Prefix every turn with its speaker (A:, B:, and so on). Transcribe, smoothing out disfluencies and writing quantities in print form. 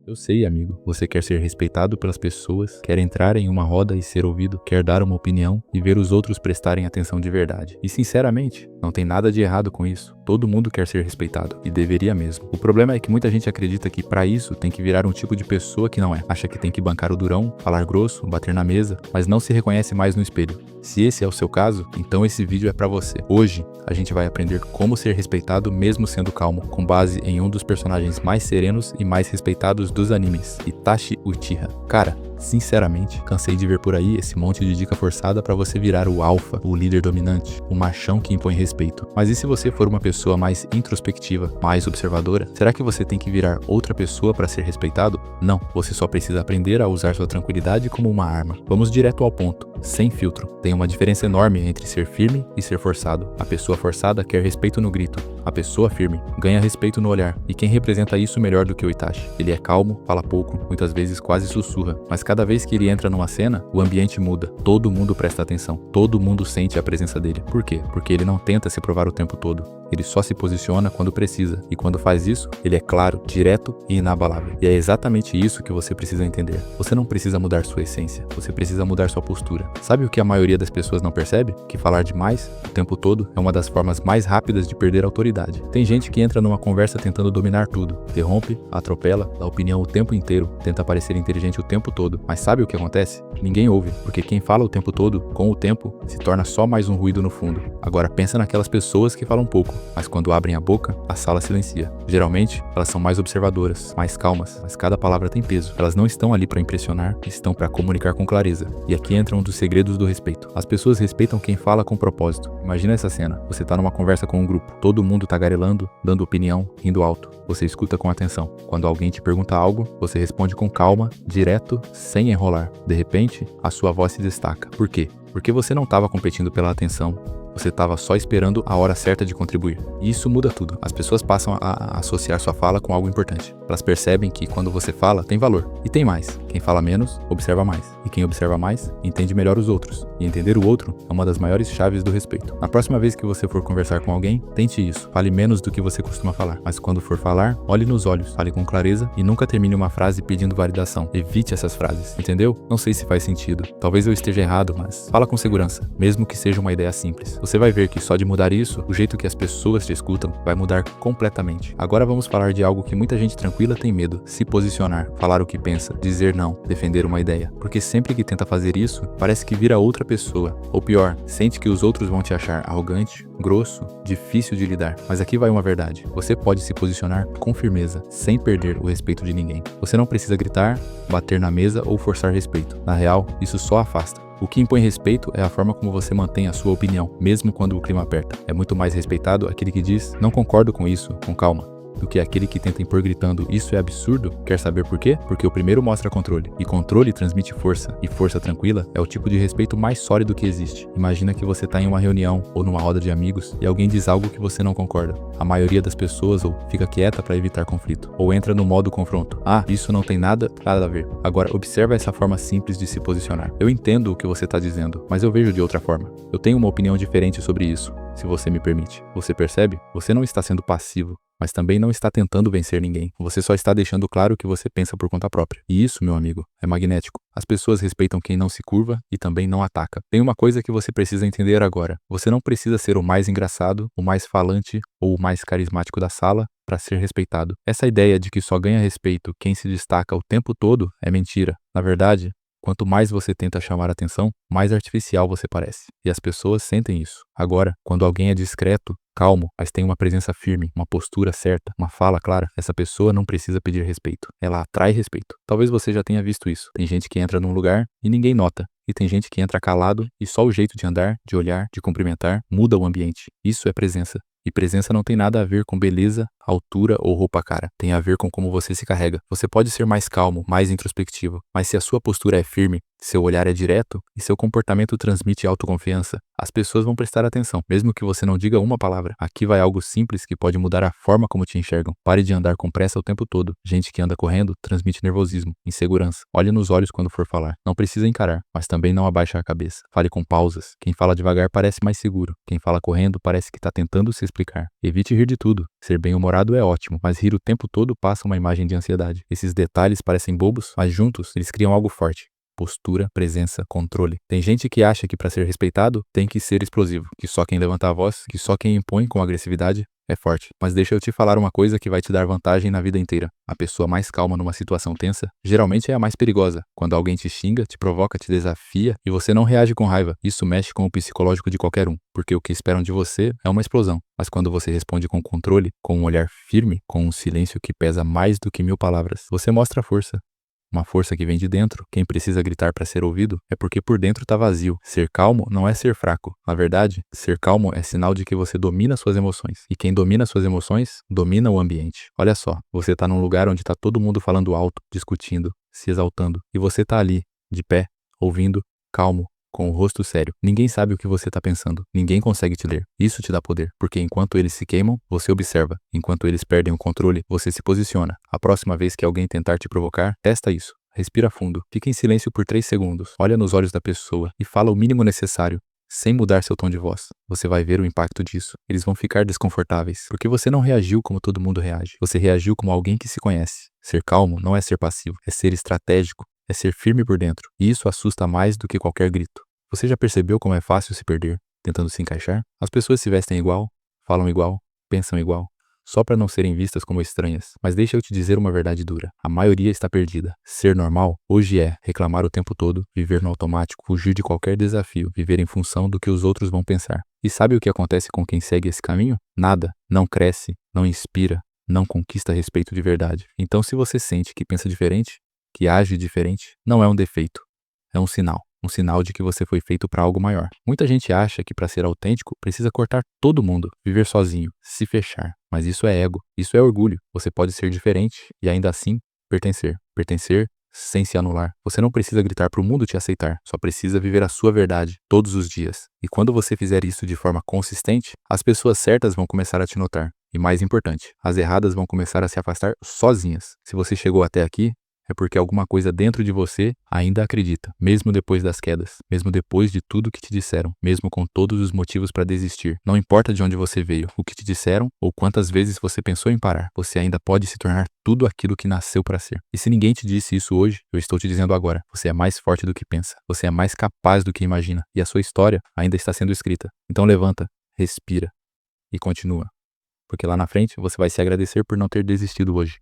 A: Eu sei, amigo, você quer ser respeitado pelas pessoas, quer entrar em uma roda e ser ouvido, quer dar uma opinião e ver os outros prestarem atenção de verdade. E sinceramente, não tem nada de errado com isso. Todo mundo quer ser respeitado, e deveria mesmo. O problema é que muita gente acredita que pra isso tem que virar um tipo de pessoa que não é. Acha que tem que bancar o durão, falar grosso, bater na mesa, mas não se reconhece mais no espelho. Se esse é o seu caso, então esse vídeo é pra você. Hoje, a gente vai aprender como ser respeitado mesmo sendo calmo, com base em um dos personagens mais serenos e mais respeitados dos animes, Itachi Uchiha. Cara, sinceramente, cansei de ver por aí esse monte de dica forçada pra você virar o alfa, o líder dominante, o machão que impõe respeito. Mas e se você for uma pessoa mais introspectiva, mais observadora? Será que você tem que virar outra pessoa pra ser respeitado? Não, você só precisa aprender a usar sua tranquilidade como uma arma. Vamos direto ao ponto, sem filtro. Tem uma diferença enorme entre ser firme e ser forçado. A pessoa forçada quer respeito no grito. A pessoa firme ganha respeito no olhar. E quem representa isso melhor do que o Itachi? Ele é calmo, fala pouco, muitas vezes quase sussurra. Mas cada vez que ele entra numa cena, o ambiente muda. Todo mundo presta atenção. Todo mundo sente a presença dele. Por quê? Porque ele não tenta se provar o tempo todo. Ele só se posiciona quando precisa. E quando faz isso, ele é claro, direto e inabalável. E é exatamente isso que você precisa entender. Você não precisa mudar sua essência. Você precisa mudar sua postura. Sabe o que a maioria das pessoas não percebe? Que falar demais, o tempo todo, é uma das formas mais rápidas de perder a autoridade. Tem gente que entra numa conversa tentando dominar tudo. Interrompe, atropela, dá opinião o tempo inteiro, tenta parecer inteligente o tempo todo. Mas sabe o que acontece? Ninguém ouve, porque quem fala o tempo todo, com o tempo, se torna só mais um ruído no fundo. Agora pensa naquelas pessoas que falam pouco, mas quando abrem a boca, a sala silencia. Geralmente, elas são mais observadoras, mais calmas, mas cada palavra tem peso. Elas não estão ali para impressionar, estão para comunicar com clareza. E aqui entra um dos segredos do respeito. As pessoas respeitam quem fala com propósito. Imagina essa cena, você tá numa conversa com um grupo, todo mundo tagarelando, dando opinião, rindo alto. Você escuta com atenção. Quando alguém te pergunta algo, você responde com calma, direto, sem enrolar. De repente, a sua voz se destaca. Por quê? Porque você não estava competindo pela atenção. Você estava só esperando a hora certa de contribuir. E isso muda tudo. As pessoas passam a associar sua fala com algo importante. Elas percebem que quando você fala, tem valor. E tem mais. Quem fala menos, observa mais. E quem observa mais, entende melhor os outros. E entender o outro é uma das maiores chaves do respeito. Na próxima vez que você for conversar com alguém, tente isso. Fale menos do que você costuma falar. Mas quando for falar, olhe nos olhos, fale com clareza e nunca termine uma frase pedindo validação. Evite essas frases. Entendeu? Não sei se faz sentido. Talvez eu esteja errado, mas fala com segurança. Mesmo que seja uma ideia simples. Você vai ver que só de mudar isso, o jeito que as pessoas te escutam vai mudar completamente. Agora vamos falar de algo que muita gente tranquila tem medo: se posicionar, falar o que pensa, dizer não, defender uma ideia. Porque sempre que tenta fazer isso, parece que vira outra pessoa. Ou pior, sente que os outros vão te achar arrogante, grosso, difícil de lidar. Mas aqui vai uma verdade: você pode se posicionar com firmeza, sem perder o respeito de ninguém. Você não precisa gritar, bater na mesa ou forçar respeito. Na real, isso só afasta. O que impõe respeito é a forma como você mantém a sua opinião, mesmo quando o clima aperta. É muito mais respeitado aquele que diz: não concordo com isso, com calma, do que aquele que tenta impor gritando: isso é absurdo. Quer saber por quê? Porque o primeiro mostra controle, e controle transmite força, e força tranquila é o tipo de respeito mais sólido que existe. Imagina que você tá em uma reunião ou numa roda de amigos e alguém diz algo que você não concorda. A maioria das pessoas ou fica quieta para evitar conflito, ou entra no modo confronto: ah, isso não tem nada a ver. Agora observa essa forma simples de se posicionar. Eu entendo o que você tá dizendo, mas eu vejo de outra forma. Eu tenho uma opinião diferente sobre isso, se você me permite. Você percebe? Você não está sendo passivo, mas também não está tentando vencer ninguém. Você só está deixando claro o que você pensa por conta própria. E isso, meu amigo, é magnético. As pessoas respeitam quem não se curva e também não ataca. Tem uma coisa que você precisa entender agora. Você não precisa ser o mais engraçado, o mais falante ou o mais carismático da sala para ser respeitado. Essa ideia de que só ganha respeito quem se destaca o tempo todo é mentira. Na verdade, quanto mais você tenta chamar atenção, mais artificial você parece. E as pessoas sentem isso. Agora, quando alguém é discreto, calmo, mas tem uma presença firme, uma postura certa, uma fala clara, essa pessoa não precisa pedir respeito. Ela atrai respeito. Talvez você já tenha visto isso. Tem gente que entra num lugar e ninguém nota. E tem gente que entra calado e só o jeito de andar, de olhar, de cumprimentar, muda o ambiente. Isso é presença. E presença não tem nada a ver com beleza, altura ou roupa cara. Tem a ver com como você se carrega. Você pode ser mais calmo, mais introspectivo, mas se a sua postura é firme, seu olhar é direto e seu comportamento transmite autoconfiança, as pessoas vão prestar atenção, mesmo que você não diga uma palavra. Aqui vai algo simples que pode mudar a forma como te enxergam. Pare de andar com pressa o tempo todo. Gente que anda correndo transmite nervosismo, insegurança. Olhe nos olhos quando for falar. Não precisa encarar, mas também não abaixa a cabeça. Fale com pausas. Quem fala devagar parece mais seguro. Quem fala correndo parece que está tentando se explicar. Evite rir de tudo. Ser bem-humorado Bem-humorado é ótimo, mas rir o tempo todo passa uma imagem de ansiedade. Esses detalhes parecem bobos, mas juntos eles criam algo forte. Postura, presença, controle. Tem gente que acha que para ser respeitado tem que ser explosivo, que só quem levanta a voz, que só quem impõe com agressividade é forte. Mas deixa eu te falar uma coisa que vai te dar vantagem na vida inteira. A pessoa mais calma numa situação tensa geralmente é a mais perigosa. Quando alguém te xinga, te provoca, te desafia e você não reage com raiva, isso mexe com o psicológico de qualquer um, porque o que esperam de você é uma explosão. Mas quando você responde com controle, com um olhar firme, com um silêncio que pesa mais do que 1000 palavras, você mostra força. Uma força que vem de dentro. Quem precisa gritar para ser ouvido é porque por dentro tá vazio. Ser calmo não é ser fraco. Na verdade, ser calmo é sinal de que você domina suas emoções. E quem domina suas emoções, domina o ambiente. Olha só, você tá num lugar onde tá todo mundo falando alto, discutindo, se exaltando. E você tá ali, de pé, ouvindo, calmo, com o rosto sério. Ninguém sabe o que você tá pensando. Ninguém consegue te ler. Isso te dá poder, porque enquanto eles se queimam, você observa. Enquanto eles perdem o controle, você se posiciona. A próxima vez que alguém tentar te provocar, testa isso. Respira fundo. Fica em silêncio por 3 segundos. Olha nos olhos da pessoa e fala o mínimo necessário, sem mudar seu tom de voz. Você vai ver o impacto disso. Eles vão ficar desconfortáveis, porque você não reagiu como todo mundo reage. Você reagiu como alguém que se conhece. Ser calmo não é ser passivo, é ser estratégico, é ser firme por dentro. E isso assusta mais do que qualquer grito. Você já percebeu como é fácil se perder, tentando se encaixar? As pessoas se vestem igual, falam igual, pensam igual, só para não serem vistas como estranhas. Mas deixa eu te dizer uma verdade dura. A maioria está perdida. Ser normal hoje é reclamar o tempo todo, viver no automático, fugir de qualquer desafio, viver em função do que os outros vão pensar. E sabe o que acontece com quem segue esse caminho? Nada. Não cresce, não inspira, não conquista respeito de verdade. Então, se você sente que pensa diferente, que age diferente, não é um defeito, é um sinal. Um sinal de que você foi feito para algo maior. Muita gente acha que para ser autêntico precisa cortar todo mundo, viver sozinho, se fechar. Mas isso é ego, isso é orgulho. Você pode ser diferente e ainda assim pertencer. Pertencer sem se anular. Você não precisa gritar para o mundo te aceitar, só precisa viver a sua verdade todos os dias. E quando você fizer isso de forma consistente, as pessoas certas vão começar a te notar. E mais importante, as erradas vão começar a se afastar sozinhas. Se você chegou até aqui, é porque alguma coisa dentro de você ainda acredita, mesmo depois das quedas, mesmo depois de tudo que te disseram, mesmo com todos os motivos para desistir. Não importa de onde você veio, o que te disseram ou quantas vezes você pensou em parar, você ainda pode se tornar tudo aquilo que nasceu para ser. E se ninguém te disse isso hoje, eu estou te dizendo agora, você é mais forte do que pensa, você é mais capaz do que imagina, e a sua história ainda está sendo escrita. Então levanta, respira e continua, porque lá na frente você vai se agradecer por não ter desistido hoje.